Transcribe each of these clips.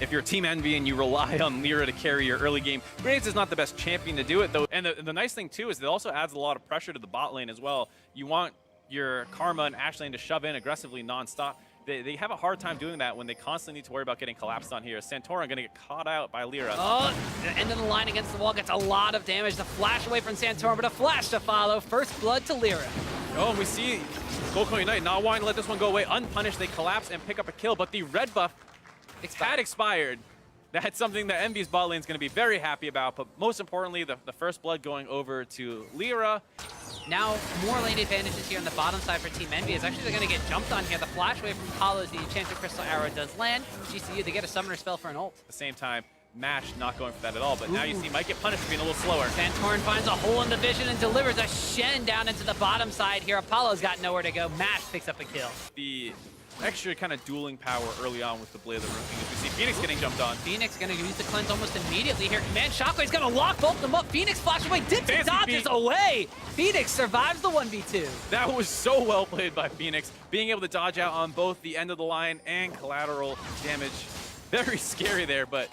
if you're Team Envy and you rely on Lyra to carry your early game. Grenades is not the best champion to do it, though. And the nice thing, too, is it also adds a lot of pressure to the bot lane as well. You want your Karma and Ashlane to shove in aggressively nonstop. They have a hard time doing that when they constantly need to worry about getting collapsed on here. Santorin going to get caught out by Lyra. Oh, the end of the line against the wall gets a lot of damage. The flash away from Santorin, but a flash to follow. First blood to Lyra. Oh, and we see Gold United not wanting to let this one go away unpunished. They collapse and pick up a kill, but the red buff had expired. That's something that Envy's bot lane is going to be very happy about, but most importantly, the first blood going over to Lyra. Now, more lane advantages here on the bottom side for Team Envy. Is actually they're going to get jumped on here. The flash away from Apollo's, the Enchanted Crystal Arrow does land. GCU, they get a Summoner spell for an ult. At the same time, Mash not going for that at all, but now you see might get punished for being a little slower. Santorin finds a hole in the vision and delivers a Shen down into the bottom side here. Apollo's got nowhere to go. Mash picks up a kill. The extra kind of dueling power early on with the Blade of the Rune King as we see Phoenix getting jumped on. Phoenix going to use the cleanse almost immediately here. Command Shockwave's going to lock both of them up. Phoenix flash away, dips and dodges away. Phoenix survives the 1v2. That was so well played by Phoenix, being able to dodge out on both the end of the line and collateral damage. Very scary there, but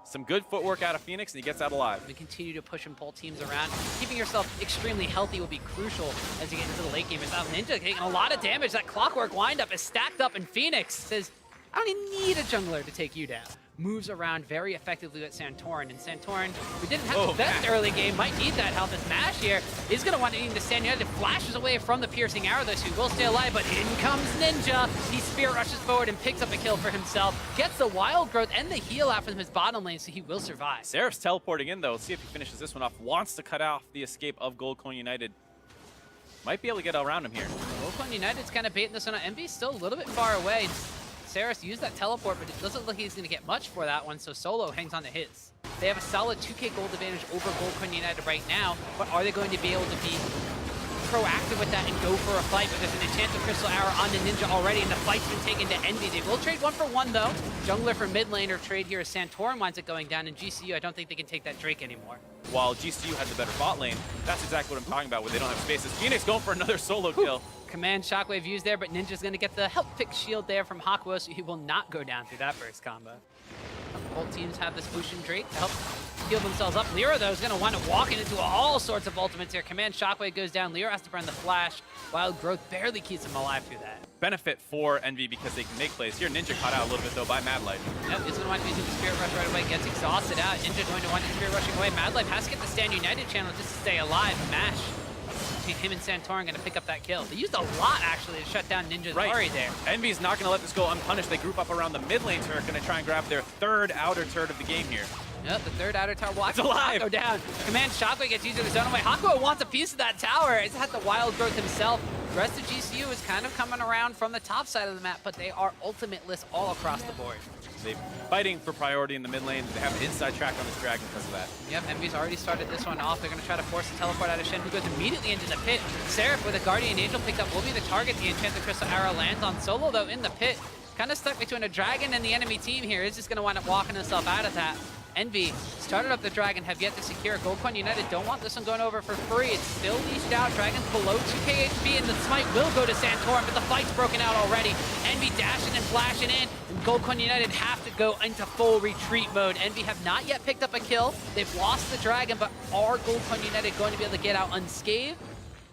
some good footwork out of Phoenix, and he gets out alive. We continue to push and pull teams around. Keeping yourself extremely healthy will be crucial as you get into the late game. It's now Ninja taking a lot of damage. That clockwork windup is stacked up, and Phoenix says, I don't even need a jungler to take you down. Moves around very effectively with Santorin, and Santorin, who didn't have the best early game, might need that help as Mash here is going to want to need to stand united. Flashes away from the piercing arrow, though, so he will stay alive, but in comes Ninja. He spear rushes forward and picks up a kill for himself, gets the wild growth and the heal out from his bottom lane, so he will survive. Seraph's teleporting in, though. Let's see if he finishes this one off. Wants to cut off the escape of Goldcoin United. Might be able to get around him here. Goldcoin United's kind of baiting this one out. Envy's still a little bit far away. Saris used that teleport, but it doesn't look like he's going to get much for that one, so Solo hangs on to his. They have a solid 2k gold advantage over Goldcoin United right now, but are they going to be able to be proactive with that and go for a fight? But there's an Enchanted Crystal Arrow on the Ninja already, and the fight's been taken to Envy. They will trade 1 for 1, though. Jungler for mid laner trade here as Santorin winds up going down, and GCU, I don't think they can take that Drake anymore. While GCU has the better bot lane, that's exactly what I'm talking about, where they don't have spaces. Phoenix going for another solo kill. Command Shockwave used there, but Ninja's going to get the help pick shield there from Hakuo, so he will not go down through that burst combo. Both teams have this Ocean Drake to help heal themselves up. Lyra, though, is going to wind up walking into all sorts of ultimates here. Command Shockwave goes down. Lyra has to burn the flash. Wild Growth barely keeps him alive through that. Benefit for Envy because they can make plays. Here, Ninja caught out a little bit, though, by Mad Life. Yep, he's going to wind up using the Spirit Rush right away. Gets exhausted out. Ninja going to wind up Spirit Rushing away. Mad Life has to get the Stand United channel just to stay alive. Mash. Him and Santorin going to pick up that kill. They used a lot, actually, to shut down Ninja's Ari there. Envy's not going to let this go unpunished. They group up around the mid lane turret, going to try and grab their third outer turret of the game here. Yep, the third outer tower. Watch alive. Go down. Command Shockwave gets used to his own way. Hakuo wants a piece of that tower. He's had the wild growth himself. The rest of GCU is kind of coming around from the top side of the map, but they are ultimate-less all across the board. They're fighting for priority in the mid lane. They have an inside track on this dragon because of that. Yep, Envy's already started this one off. They're going to try to force a teleport out of Shen, who goes immediately into the pit. Seraph with a Guardian Angel picked up will be the target. The Enchanted Crystal Arrow lands on Solo, though, in the pit. Kind of stuck between a dragon and the enemy team here. He's just going to wind up walking himself out of that. Envy started up the dragon, have yet to secure. Goldcoin United don't want this one going over for free. It's still leashed out. Dragon's below 2k HP, and the smite will go to Santorin, but the fight's broken out already. Envy dashing and flashing in, and Goldcoin United have to go into full retreat mode. Envy have not yet picked up a kill. They've lost the dragon, but are Goldcoin United going to be able to get out unscathed?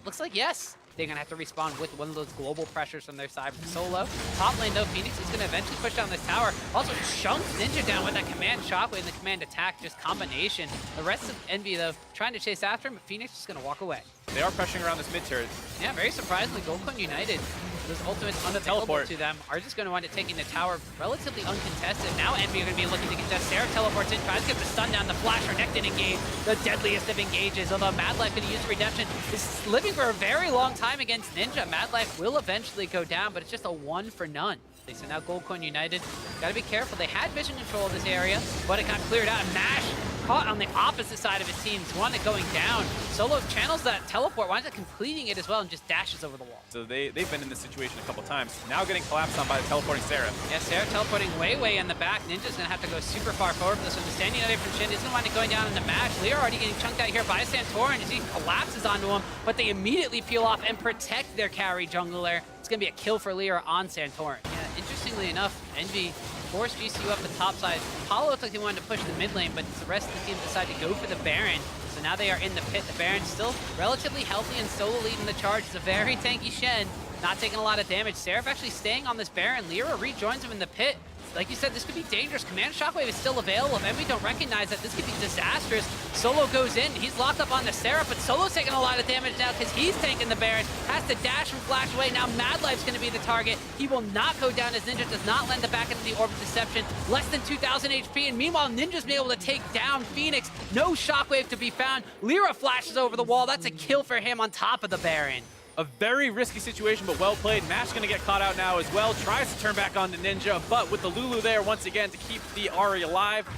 Looks like yes. They're going to have to respond with one of those global pressures from their side from Solo. Top lane, though, Phoenix is going to eventually push down this tower. Also chunks Ninja down with that Command Shockwave and the Command Attack, just combination. The rest of Envy, though, trying to chase after him, but Phoenix is going to walk away. They are pressuring around this mid turret. Yeah, very surprisingly, Goldcoin United, those ultimates unavailable to them, are just going to wind up taking the tower relatively uncontested. Now Envy are going to be looking to contest. Sarah teleports in, tries to get the stun down. The flash are necked and engage, the deadliest of engages. Although Mad Life going to use Redemption, is living for a very long time against Ninja. Mad Life will eventually go down, but it's just a 1 for none. So now Goldcoin United, got to be careful. They had vision control of this area, but it got cleared out. And Mash caught on the opposite side of his team. One going down. Solo channels that teleport, winds up completing it as well, and just dashes over the wall. So they've been in this situation a couple times. Now getting collapsed on by the teleporting Sarah. Yeah, Sarah teleporting way in the back. Ninja's going to have to go super far forward for this one. The Standing United from Shin is going to wind up going down in the match. Leo already getting chunked out here by Santorin as he collapses onto him, but they immediately peel off and protect their carry jungler. It's going to be a kill for Leo on Santorin. Yeah, interestingly enough, Envy force GCU up the top side. Apollo looked like they wanted to push the mid lane, but the rest of the team decided to go for the Baron. So now they are in the pit. The Baron's still relatively healthy and solo leading the charge. It's a very tanky Shen, not taking a lot of damage. Seraph actually staying on this Baron. Lyra rejoins him in the pit. Like you said, this could be dangerous. Command Shockwave is still available. If Envy don't recognize that, this could be disastrous. Solo goes in. He's locked up on the Seraph, but Solo's taking a lot of damage now because he's tanking the Baron. Has to dash and flash away. Now Madlife's going to be the target. He will not go down as Ninja does not lend the back into the Orb of Deception. Less than 2,000 HP, and meanwhile, Ninja's been able to take down Phoenix. No Shockwave to be found. Lyra flashes over the wall. That's a kill for him on top of the Baron. A very risky situation, but well played. Mash gonna get caught out now as well. Tries to turn back on the Ninja, but with the Lulu there once again to keep the Ahri alive.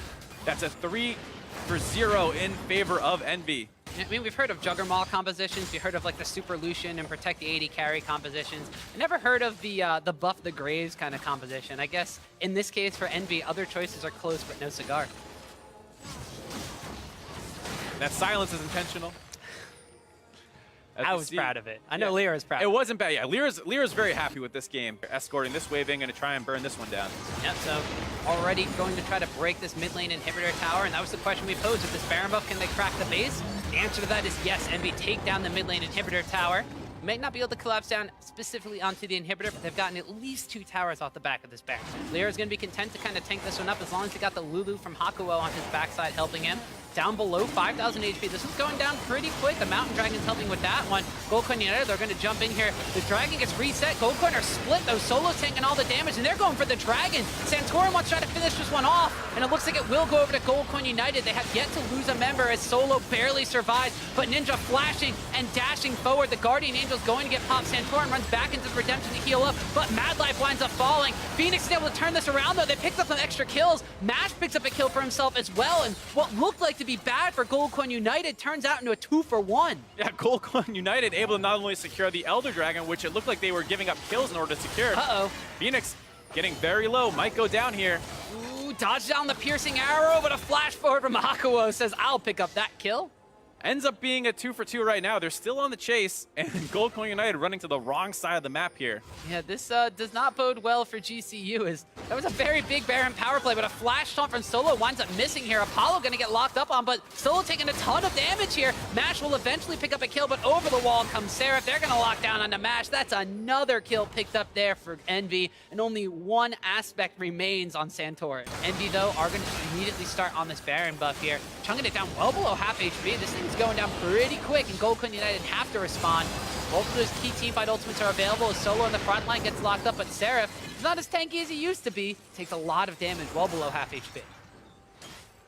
That's a 3-0 in favor of Envy. I mean, we've heard of Juggermaw compositions. We've heard of like the Super Lucian and Protect the 80 carry compositions. I never heard of the Buff the Graves kind of composition. I guess in this case for Envy, other choices are close but no cigar. That silence is intentional. I was proud of it. I know Lyra's proud. It wasn't bad. Yeah, Lyra's very happy with this game. Escorting this wave in, going to try and burn this one down. Yep, so already going to try to break this mid lane inhibitor tower, and that was the question we posed. With this Baron buff, can they crack the base? The answer to that is yes. Envy take down the mid lane inhibitor tower. May not be able to collapse down specifically onto the inhibitor, but they've gotten at least 2 towers off the back of this Baron. Lyra's going to be content to kind of tank this one up as long as he got the Lulu from Hakuo on his backside helping him. Down below 5,000 HP. This one's going down pretty quick. The Mountain Dragon's helping with that one. Goldcoin United, they're going to jump in here. The Dragon gets reset. Goldcoin are split, though. Solo's taking all the damage, and they're going for the Dragon. Santorin wants to try to finish this one off, and it looks like it will go over to Goldcoin United. They have yet to lose a member as Solo barely survives, but Ninja flashing and dashing forward. The Guardian Angel's going to get popped. Santorin runs back into the Redemption to heal up, but Madlife winds up falling. Phoenix is able to turn this around, though. They picked up some extra kills. Mash picks up a kill for himself as well, and what looked like to be bad for Goldcoin United turns out into a 2-for-1. Yeah, Goldcoin United able to not only secure the Elder Dragon, which it looked like they were giving up kills in order to secure. Uh-oh. Phoenix getting very low, might go down here. Ooh, dodge down the piercing arrow, but a flash forward from Hakuo says, I'll pick up that kill. Ends up being a 2-for-2 right now. They're still on the chase, and Goldcoin United running to the wrong side of the map here. Yeah, this does not bode well for GCU. That was a very big Baron power play, but a flash taunt from Solo winds up missing here. Apollo gonna get locked up on, but Solo taking a ton of damage here. Mash will eventually pick up a kill, but over the wall comes Seraph. They're gonna lock down onto Mash. That's another kill picked up there for Envy, and only one aspect remains on Santorin. Envy, though, are gonna immediately start on this Baron buff here, chunking it down well below half HP. This thing's going down pretty quick, and Goldcoin United have to respond. Both of those key teamfight ultimates are available as Solo in the front line gets locked up, but Seraph is not as tanky as he used to be. Takes a lot of damage well below half HP.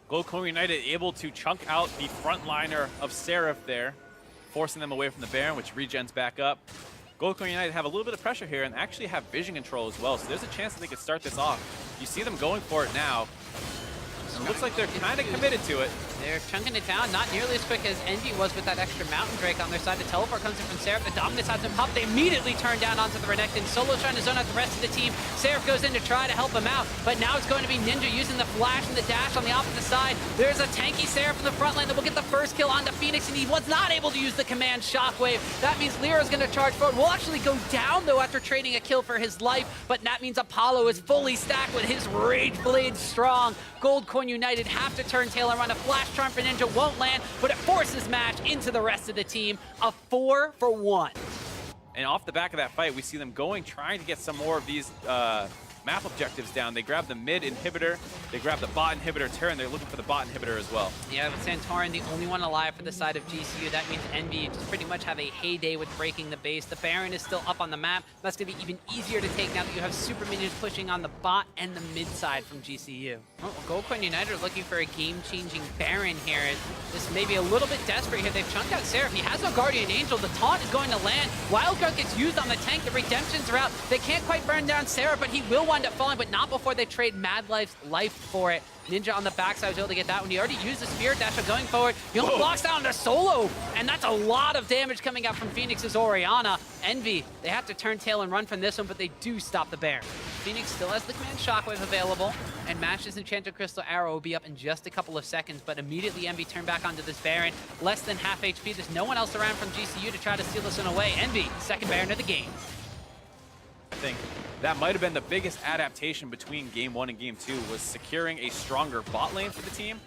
Goldcoin United able to chunk out the frontliner of Seraph there, forcing them away from the Baron, which regens back up. Goldcoin United have a little bit of pressure here and actually have vision control as well, so there's a chance that they could start this off. You see them going for it now. And it looks like they're kind of committed to it. They're chunking it down, not nearly as quick as Envy was with that extra Mountain Drake on their side. The teleport comes in from Seraph. The Dominus has him pop. They immediately turn down onto the Renekton. Solo's trying to zone out the rest of the team. Seraph goes in to try to help him out, but now it's going to be Ninja using the flash and the dash on the opposite side. There's a tanky Seraph in the front line that will get the first kill onto Phoenix, and he was not able to use the command Shockwave. That means Lyra's going to charge forward. Will actually go down, though, after trading a kill for his life, but that means Apollo is fully stacked with his Rage Blade strong. Goldcoin United have to turn tail and run. A flash charm for Ninja won't land, but it forces Match into the rest of the team. A 4-for-1. And off the back of that fight, we see them trying to get some more of these map objectives down. They grab the mid inhibitor, they grab the bot inhibitor turn, they're looking for the bot inhibitor as well. Yeah, with Santorin the only one alive for the side of GCU, that means Envy just pretty much have a heyday with breaking the base. The Baron is still up on the map. That's going to be even easier to take now that you have super minions pushing on the bot and the mid side from GCU. Oh, Goldcoin United are looking for a game-changing Baron here. This may be a little bit desperate here. They've chunked out Seraph. He has no Guardian Angel. The taunt is going to land. Wildcard gets used on the tank. The redemptions are out. They can't quite burn down Seraph, but he will wind up falling, but not before they trade Madlife's life for it. Ninja on the backside was able to get that one. He already used the Spirit Dash going forward. He only blocks down to Solo, and that's a lot of damage coming out from Phoenix's Orianna. Envy, they have to turn tail and run from this one, but they do stop the Baron. Phoenix still has the command Shockwave available, and Mash's Enchanted Crystal Arrow will be up in just a couple of seconds, but immediately Envy turned back onto this Baron. Less than half HP. There's no one else around from GCU to try to steal this one away. Envy, second Baron of the game. I think that might have been the biggest adaptation between Game 1 and Game 2 was securing a stronger bot lane for the team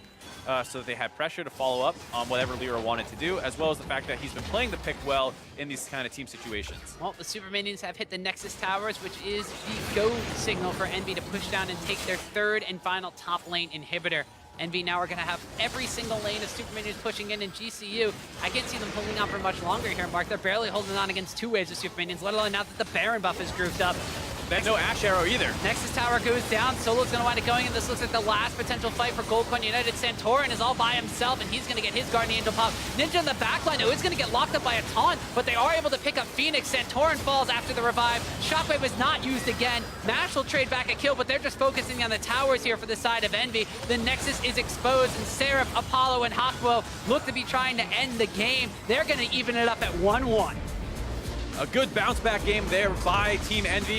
so that they had pressure to follow up on whatever Lyra wanted to do, as well as the fact that he's been playing the pick well in these kind of team situations. Well, the Super Minions have hit the Nexus Towers, which is the go signal for Envy to push down and take their third and final top lane inhibitor. Envy now are going to have every single lane of Super Minions pushing in GCU. I can't see them holding on for much longer here, Mark. They're barely holding on against 2 waves of Super Minions, let alone now that the Baron buff is grouped up. There's no Ash Arrow either. Nexus Tower goes down. Solo's going to wind up going in. This looks like the last potential fight for Gold Coin United. Santorin is all by himself, and he's going to get his Guardian Angel pop. Ninja in the backline, though, is going to get locked up by a taunt, but they are able to pick up Phoenix. Santorin falls after the revive. Shockwave was not used again. Mash will trade back a kill, but they're just focusing on the towers here for the side of Envy. The Nexus is exposed, and Seraph, Apollo, and Hawkwill look to be trying to end the game. They're going to even it up at 1-1. A good bounce back game there by Team Envy.